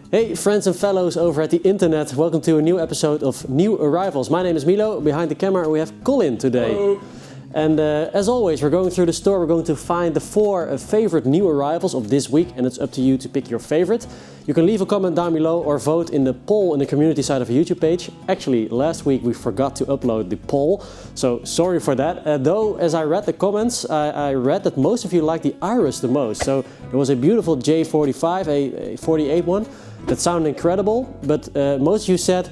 Hey friends and fellows over at the internet, welcome to a new episode of New Arrivals. My name is Milo, behind the camera we have Colin today. Hello. And as always, we're going through the store, we're going to find the 4 favorite new arrivals of this week, and it's up to you to pick your favorite. You can leave a comment down below or vote in the poll in the community side of a YouTube page. Actually, last week we forgot to upload the poll, so sorry for that. Though, as I read the comments, I read that most of you like the Iris the most. So there was a beautiful J45, a 48 one, that sounded incredible, but most of you said,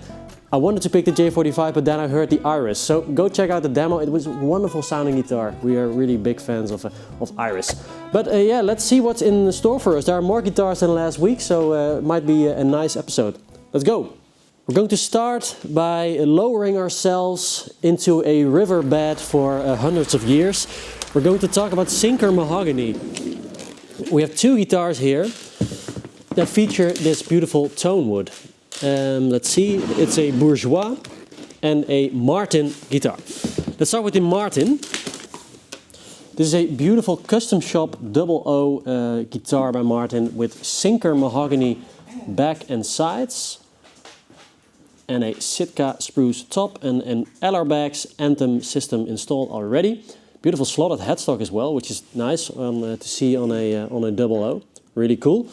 I wanted to pick the J45, but then I heard the Iris. So go check out the demo. It was a wonderful sounding guitar. We are really big fans of Iris. But yeah, let's see what's in the store for us. There are more guitars than last week, so it might be a nice episode. Let's go. We're going to start by lowering ourselves into a riverbed for hundreds of years. We're going to talk about Sinker Mahogany. We have 2 guitars here that feature this beautiful tone wood. Let's see, it's a Bourgeois and a Martin guitar. Let's start with the Martin. This is a beautiful custom shop 00 guitar by Martin with Sinker Mahogany back and sides and a Sitka spruce top and an Adirondack Anthem system installed already. Beautiful slotted headstock as well, which is nice to see on a 00. Really cool.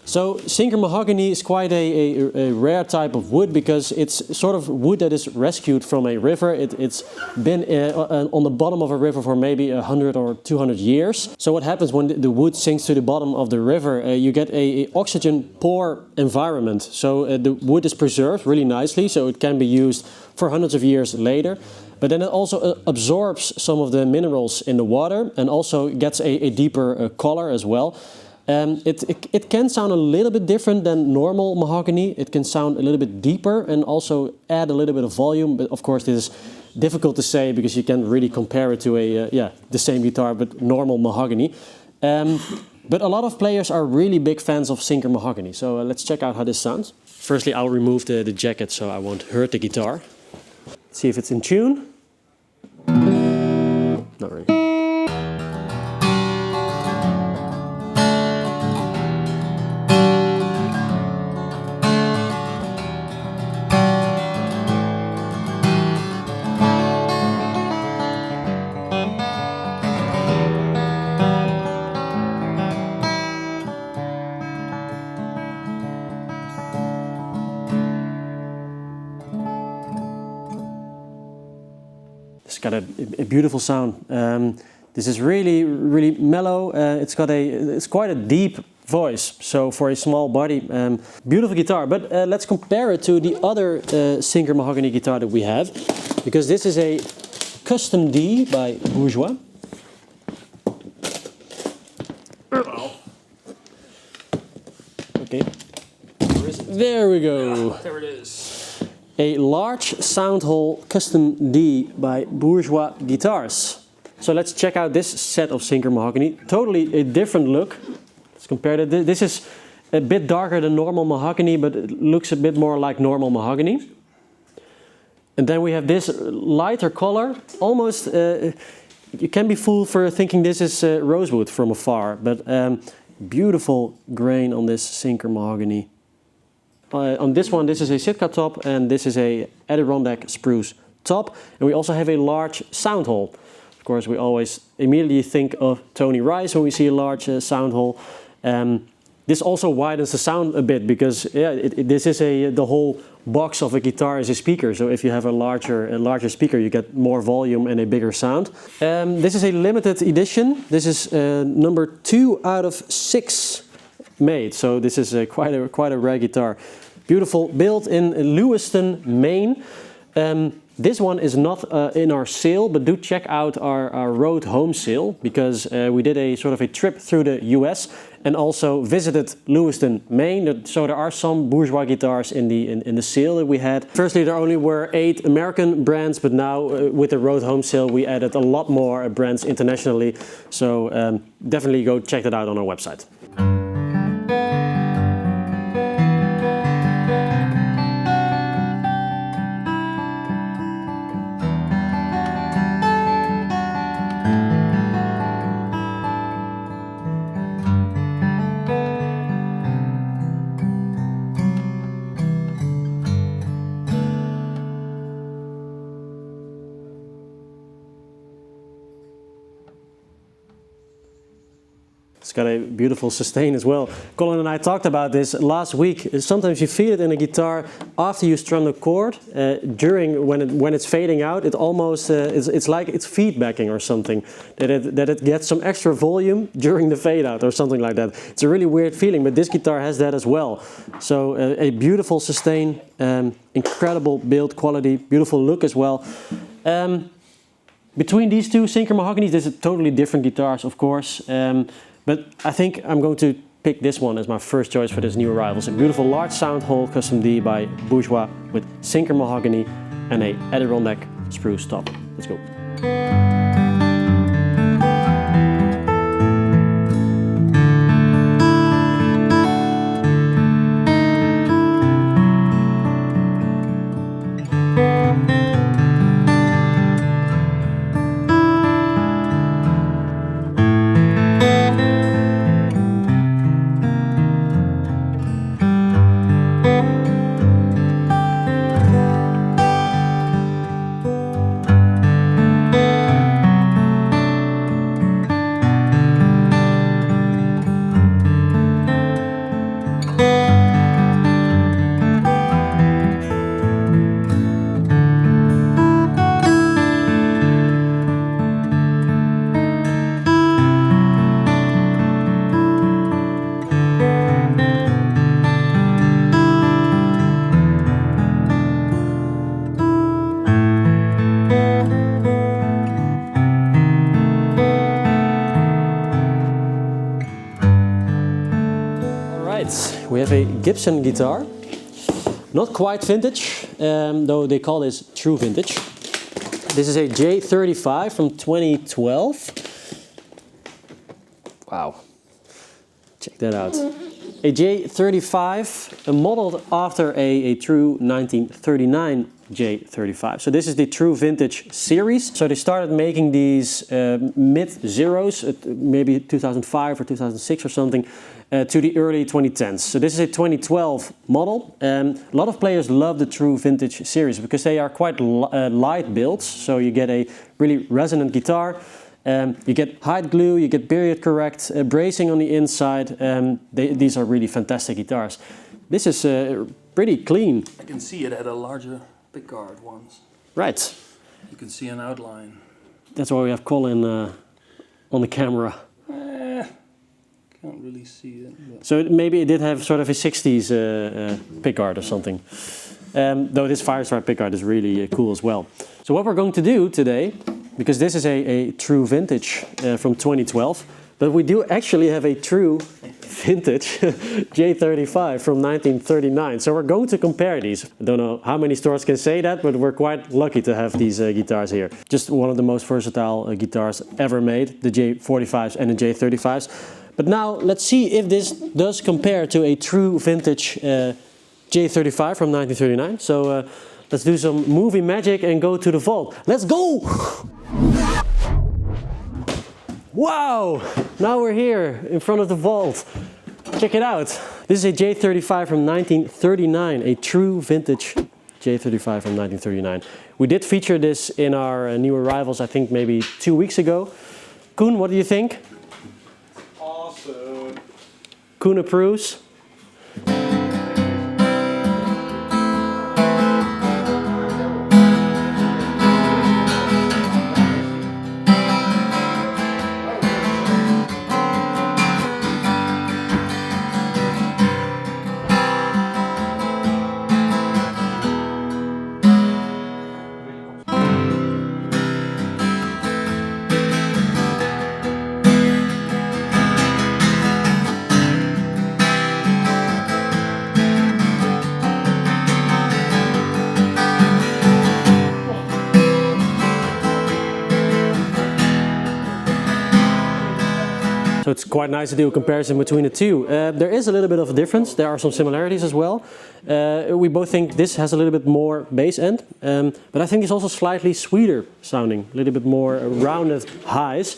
So Sinker Mahogany is quite a rare type of wood because it's sort of wood that is rescued from a river. It's been on the bottom of a river for maybe 100 or 200 years. So what happens when the wood sinks to the bottom of the river? You get a oxygen poor environment. So the wood is preserved really nicely, so it can be used for hundreds of years later. But then it also absorbs some of the minerals in the water and also gets a deeper color as well. It can sound a little bit different than normal mahogany. It can sound a little bit deeper and also add a little bit of volume. But of course this is difficult to say because you can't really compare it to the same guitar but normal mahogany. But a lot of players are really big fans of Sinker Mahogany. So let's check out how this sounds. Firstly, I'll remove the jacket so I won't hurt the guitar. See if it's in tune. Not really. It's got a beautiful sound. This is really mellow. It's quite a deep voice. So for a small body, beautiful guitar. But let's compare it to the other Sinker Mahogany guitar that we have, because this is a Custom D by Bourgeois. Okay. Where is it? There we go. Yeah, there it is. A large Soundhole Custom D by Bourgeois Guitars. So let's check out this set of Sinker Mahogany. Totally a different look. Let's compare it. This is a bit darker than normal mahogany, but it looks a bit more like normal mahogany. And then we have this lighter color. Almost, you can be fooled for thinking this is rosewood from afar, but beautiful grain on this Sinker Mahogany. On this one, this is a Sitka top and this is a Adirondack spruce top. And we also have a large Soundhole. Of course, we always immediately think of Tony Rice when we see a large Soundhole. This also widens the sound a bit because this is the whole box of a guitar is a speaker. So if you have a larger speaker, you get more volume and a bigger sound. This is a limited edition. This is number 2 out of 6 made. So this is quite a rare guitar. Beautiful, built in Lewiston, Maine. This one is not in our sale, but do check out our road home sale because we did a sort of a trip through the US and also visited Lewiston, Maine. So there are some Bourgeois guitars in the sale that we had. Firstly, there only were 8 American brands, but now with the road home sale we added a lot more brands internationally. So definitely go check that out on our website. got a beautiful sustain as well. Colin and I talked about this last week. Sometimes you feel it in a guitar after you strum the chord. During when it's fading out, it almost it's like it's feedbacking or something. That it gets some extra volume during the fade out or something like that. It's a really weird feeling, but this guitar has that as well. So a beautiful sustain, incredible build quality, beautiful look as well. Between these two Synchro Mahoganys, there's totally different guitars, of course. But I think I'm going to pick this one as my first choice for this new arrival. It's a beautiful large Soundhole Custom D by Bourgeois with Synchro Mahogany and a Adirondack spruce top. Let's go. We have a Gibson guitar, not quite vintage, though they call this true vintage. This is a J35 from 2012. Wow, check that out. A J35 modeled after a true 1939 J35. So this is the true vintage series. So they started making these mid-zeros, maybe 2005 or 2006 or something, to the early 2010s. So this is a 2012 model. A lot of players love the true vintage series because they are quite light builds. So you get a really resonant guitar. You get hide glue, you get period correct, bracing on the inside. These are really fantastic guitars. This is pretty clean. I can see it at a larger pickguard once. Right. You can see an outline. That's why we have Colin on the camera. Can't really see it. But. So maybe it did have sort of a 60s pickguard or something. Though this Firestrike pickguard is really cool as well. So what we're going to do today, because this is a true vintage from 2012, but we do actually have a true vintage J35 from 1939. So we're going to compare these. I don't know how many stores can say that, but we're quite lucky to have these guitars here. Just one of the most versatile guitars ever made, the J45s and the J35s. But now let's see if this does compare to a true vintage J35 from 1939. So let's do some movie magic and go to the vault. Let's go! Wow! Now we're here in front of the vault. Check it out. This is a J35 from 1939, a true vintage J35 from 1939. We did feature this in our new arrivals, I think maybe 2 weeks ago. Koen, what do you think? Awesome. Koen approves. So it's quite nice to do a comparison between the two. There is a little bit of a difference. There are some similarities as well. We both think this has a little bit more bass end, but I think it's also slightly sweeter sounding, a little bit more rounded highs.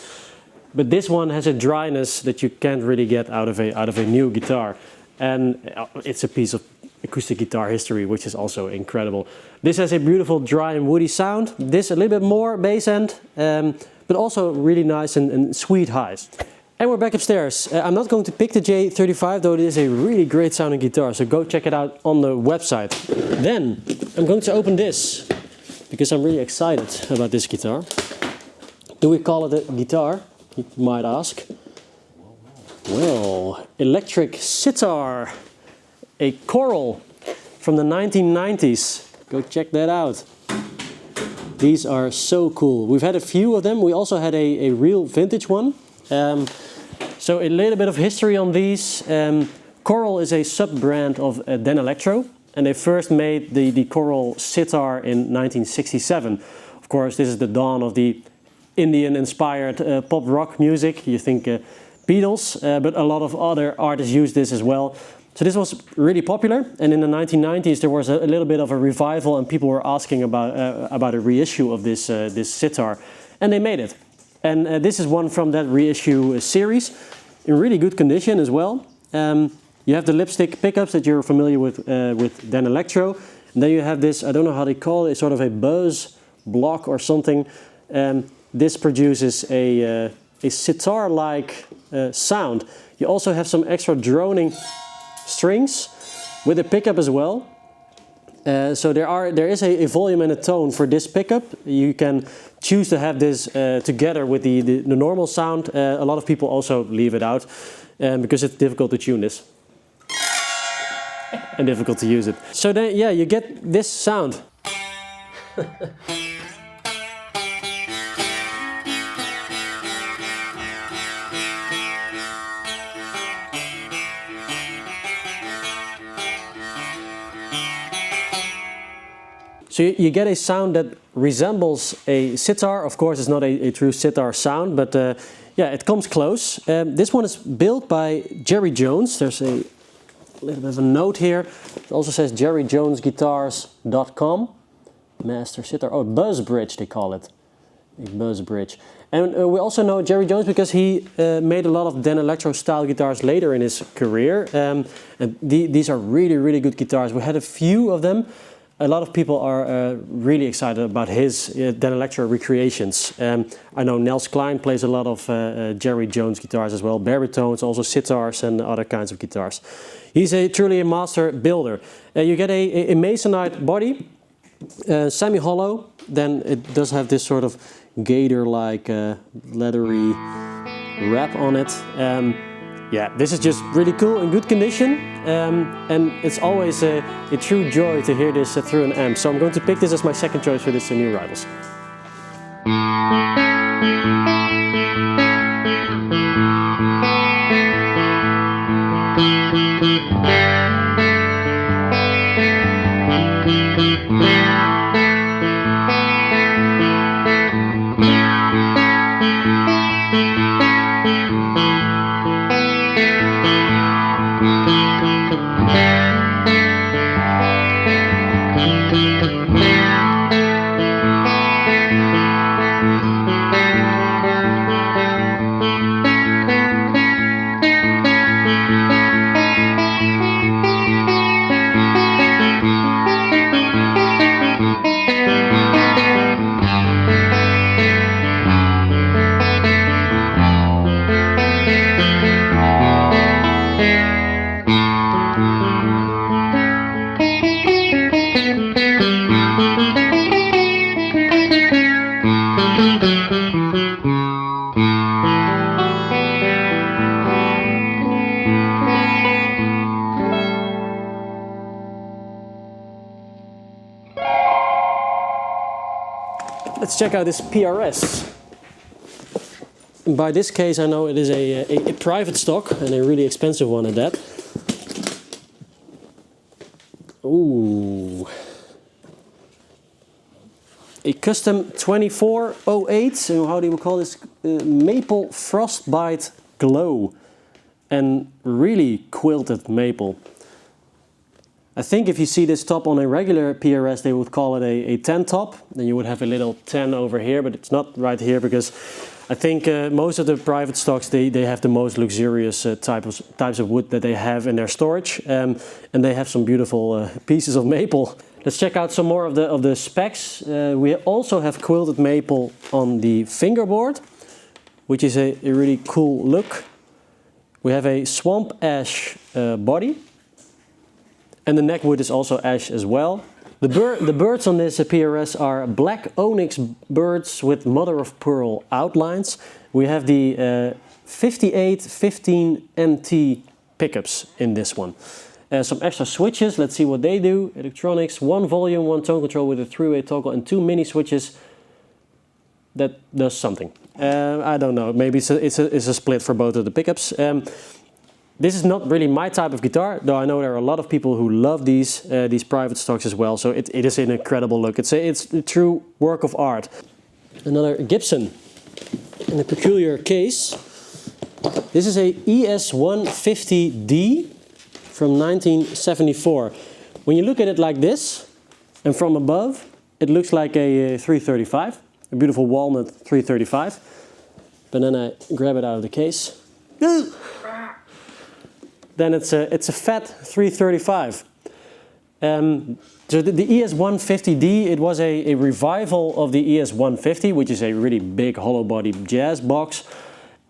But this one has a dryness that you can't really get out of a new guitar. And it's a piece of acoustic guitar history, which is also incredible. This has a beautiful dry and woody sound. This a little bit more bass end, but also really nice and sweet highs. And we're back upstairs. I'm not going to pick the J35, though it is a really great sounding guitar, so go check it out on the website. Then I'm going to open this, because I'm really excited about this guitar. Do we call it a guitar, you might ask? Well, electric sitar, a Coral from the 1990s. Go check that out. These are so cool. We've had a few of them. We also had a real vintage one. So a little bit of history on these. Coral is a sub-brand of Danelectro, and they first made the Coral sitar in 1967. Of course, this is the dawn of the Indian-inspired pop rock music. You think Beatles, but a lot of other artists use this as well. So this was really popular, and in the 1990s there was a little bit of a revival, and people were asking about a reissue of this sitar, and they made it. And this is one from that reissue series, in really good condition as well. You have the lipstick pickups that you're familiar with Danelectro, and then you have this, I don't know how they call it, sort of a buzz block or something. This produces a sitar-like sound. You also have some extra droning strings with a pickup as well. So there is a volume and a tone for this pickup. You can choose to have this together with the normal sound. A lot of people also leave it out because it's difficult to tune this and difficult to use it. So then, yeah, you get this sound. So you get a sound that resembles a sitar. Of course, it's not a true sitar sound, but yeah, it comes close. This one is built by Jerry Jones. There's a little bit of a note here. It also says jerryjonesguitars.com. Master sitar. Oh, buzz bridge they call it. A buzz bridge. And we also know Jerry Jones because he made a lot of Danelectro style guitars later in his career. And these are really, really good guitars. We had a few of them. A lot of people are really excited about his Danelectro recreations. I know Nels Klein plays a lot of Jerry Jones guitars as well, baritones, also sitars and other kinds of guitars. He's truly a master builder. You get a masonite body, semi-hollow, then it does have this sort of gator-like leathery wrap on it. Yeah, this is just really cool in good condition, and it's always a true joy to hear this through an amp. So I'm going to pick this as my second choice for this new Rivals. Let's check out this PRS. And by this case I know it is a private stock and a really expensive one at that. Ooh. A custom 2408, so how do we call this? Maple Frostbite Glow. And really quilted maple. I think if you see this top on a regular PRS, they would call it a 10 top. Then you would have a little 10 over here, but it's not right here because I think most of the private stocks, they have the most luxurious types of wood that they have in their storage. And they have some beautiful pieces of maple. Let's check out some more of the specs. We also have quilted maple on the fingerboard. which is a really cool look. We have a swamp ash body, and the neck wood is also ash as well. The birds on this PRS are black onyx birds with mother of pearl outlines. We have the 5815 MT pickups in this one. Some extra switches, let's see what they do. Electronics, 1 volume, 1 tone control with a 3-way toggle and 2 mini switches. That does something. I don't know, maybe it's a split for both of the pickups. This is not really my type of guitar, though I know there are a lot of people who love these private stocks as well, so it is an incredible look. It's a true work of art. Another Gibson in a peculiar case. This is a ES-150D from 1974. When you look at it like this, and from above, it looks like a 335, a beautiful walnut 335. But then I grab it out of the case. Then it's a fat 335. So the ES-150D, it was a revival of the ES-150, which is a really big hollow body jazz box.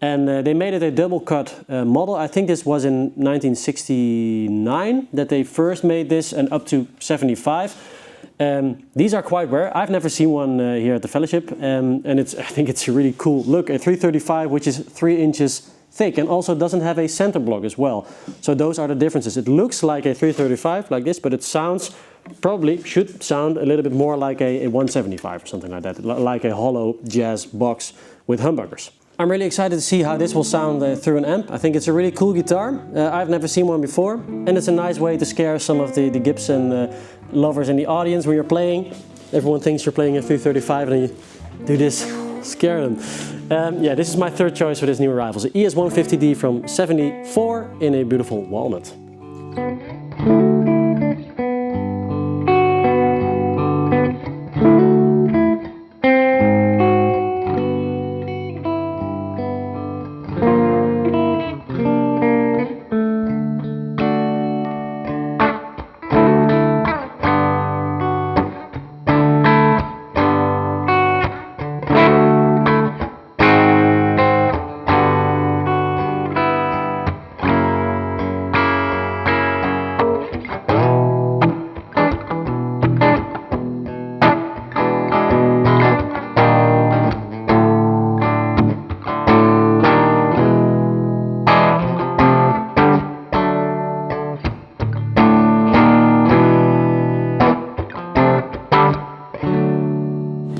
And they made it a double cut model. I think this was in 1969 that they first made this, and up to 75. These are quite rare. I've never seen one here at the Fellowship, and I think it's a really cool look. A 335, which is 3 inches thick, and also doesn't have a center block as well. So those are the differences. It looks like a 335 like this, but it sounds, probably should sound a little bit more like a 175 or something like that, like a hollow jazz box with humbuckers. I'm really excited to see how this will sound through an amp. I think it's a really cool guitar. I've never seen one before, and it's a nice way to scare some of the Gibson lovers in the audience when you're playing. Everyone thinks you're playing a 335 and then you do this, scare them. Yeah, this is my third choice for this new arrival. The ES-150D from 74 in a beautiful walnut.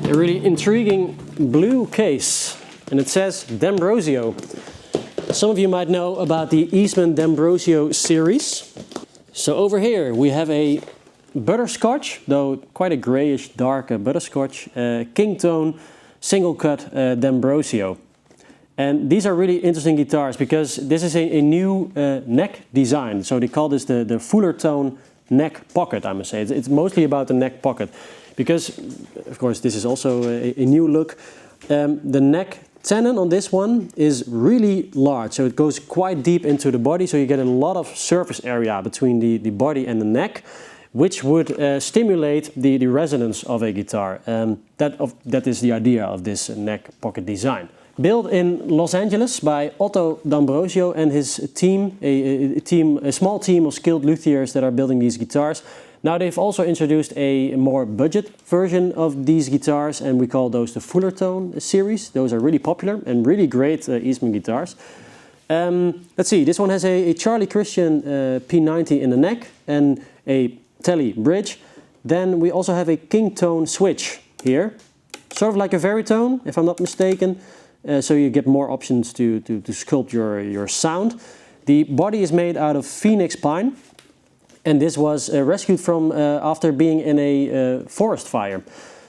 A really intriguing blue case, and it says Damrosio. Some of you might know about the Eastman Damrosio series. So over here we have a butterscotch, though quite a grayish dark butterscotch, king tone single cut Damrosio. And these are really interesting guitars because this is a new neck design. So they call this the fuller tone neck pocket, I must say. It's mostly about the neck pocket. Because, of course, this is also a new look. The neck tenon on this one is really large, so it goes quite deep into the body, so you get a lot of surface area between the body and the neck, which would stimulate the resonance of a guitar. That is the idea of this neck pocket design. Built in Los Angeles by Otto Damrosio and his team, a small team of skilled luthiers that are building these guitars. Now they've also introduced a more budget version of these guitars, and we call those the Fuller Tone series. Those are really popular and really great Eastman guitars. Let's see, this one has a Charlie Christian P90 in the neck and a Tele bridge. Then we also have a King Tone switch here, sort of like a Veritone, if I'm not mistaken. So you get more options to sculpt your sound. The body is made out of Phoenix pine. And this was rescued from after being in a forest fire.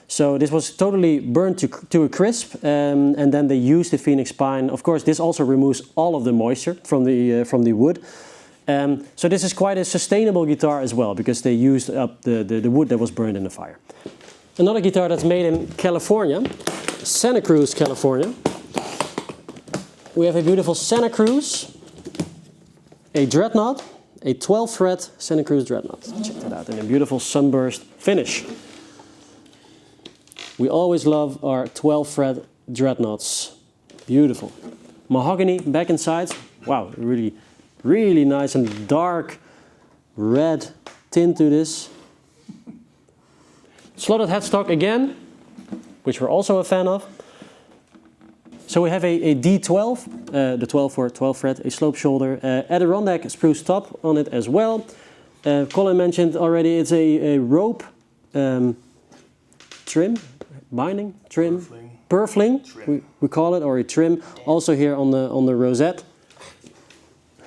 So this was totally burned to a crisp, and then they used the Phoenix pine. Of course, this also removes all of the moisture from the wood. So this is quite a sustainable guitar as well, because they used up the wood that was burned in the fire. Another guitar that's made in California, Santa Cruz, California. We have a beautiful Santa Cruz, a dreadnought. A 12-fret Santa Cruz dreadnought. Check that out in a beautiful sunburst finish. We always love our 12-fret dreadnoughts. Beautiful. Mahogany back and sides. Wow, really, really nice and dark red tint to this. Slotted headstock again, which we're also a fan of. So we have a D12, the 12 for 12 fret, a slope shoulder, Adirondack spruce top on it as well. Colin mentioned already it's a rope trim, binding, trim, purfling we call it, or a trim. Also here on the rosette,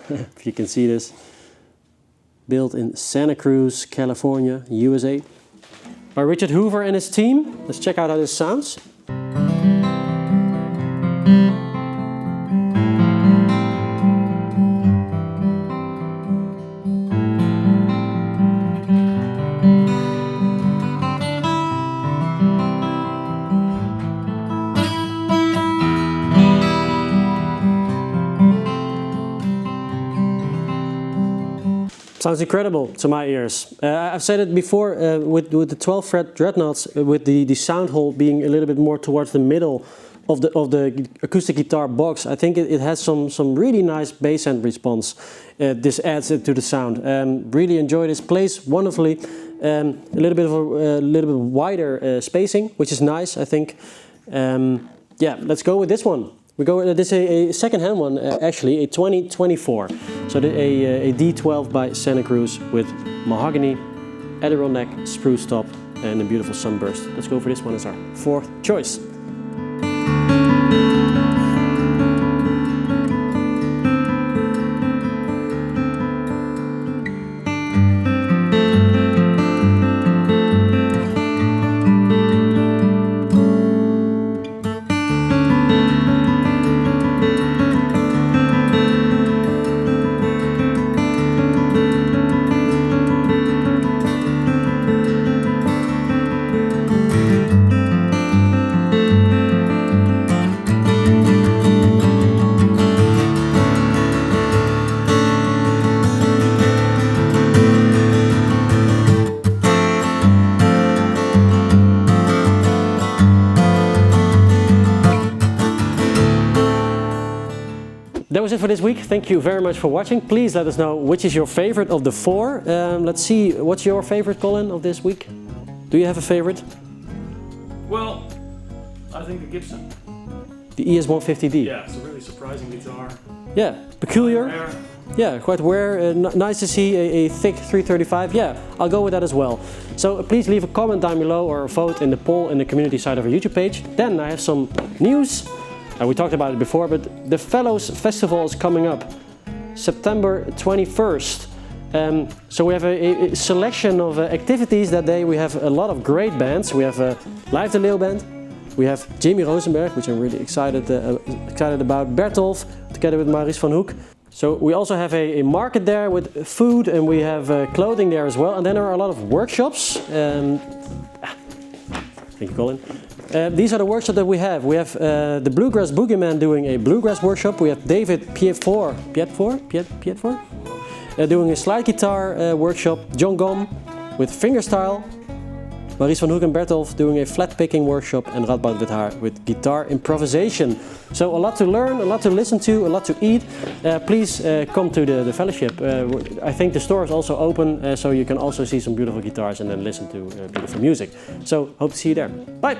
if you can see this, built in Santa Cruz, California, USA, by Richard Hoover and his team. Let's check out how this sounds. Sounds incredible to my ears. I've said it before with the 12 fret dreadnoughts, with the Soundhole being a little bit more towards the middle of the acoustic guitar box. I think it has some really nice bass end response. This adds it to the sound. Really enjoy this, plays wonderfully. A little bit wider spacing, which is nice, I think. Yeah, let's go with this one. This is a second-hand one, actually, a 2024. So a D12 by Santa Cruz with mahogany, Adirondack spruce top, and a beautiful sunburst. Let's go for this one as our fourth choice. That was it for this week. Thank you very much for watching. Please let us know which is your favorite of the four. Let's see, what's your favorite, Colin, of this week? Do you have a favorite? Well, I think the Gibson. The ES-150D. Yeah, it's a really surprising guitar. Yeah, peculiar. Rare. Yeah, quite rare. Nice to see a thick 335. Yeah, I'll go with that as well. So please leave a comment down below or vote in the poll in the community side of our YouTube page. Then I have some news. We talked about it before, but the Fellows Festival is coming up September 21st. So we have a selection of activities that day. We have a lot of great bands. We have Live the Leel Band. We have Jamie Rosenberg, which I'm really excited about. Bertolf, together with Maurice van Hoek. So we also have a market there with food, and we have clothing there as well. And then there are a lot of workshops. Thank you, Colin. These are the workshops that we have. We have the Bluegrass Boogeyman doing a bluegrass workshop. We have David Pietfort doing a slide guitar workshop. John Gom with fingerstyle. Maurice van Hoek and Bertolf doing a flat picking workshop. And Radboud with guitar improvisation. So a lot to learn, a lot to listen to, a lot to eat. Please come to the fellowship. I think the store is also open, so you can also see some beautiful guitars and then listen to beautiful music. So hope to see you there. Bye!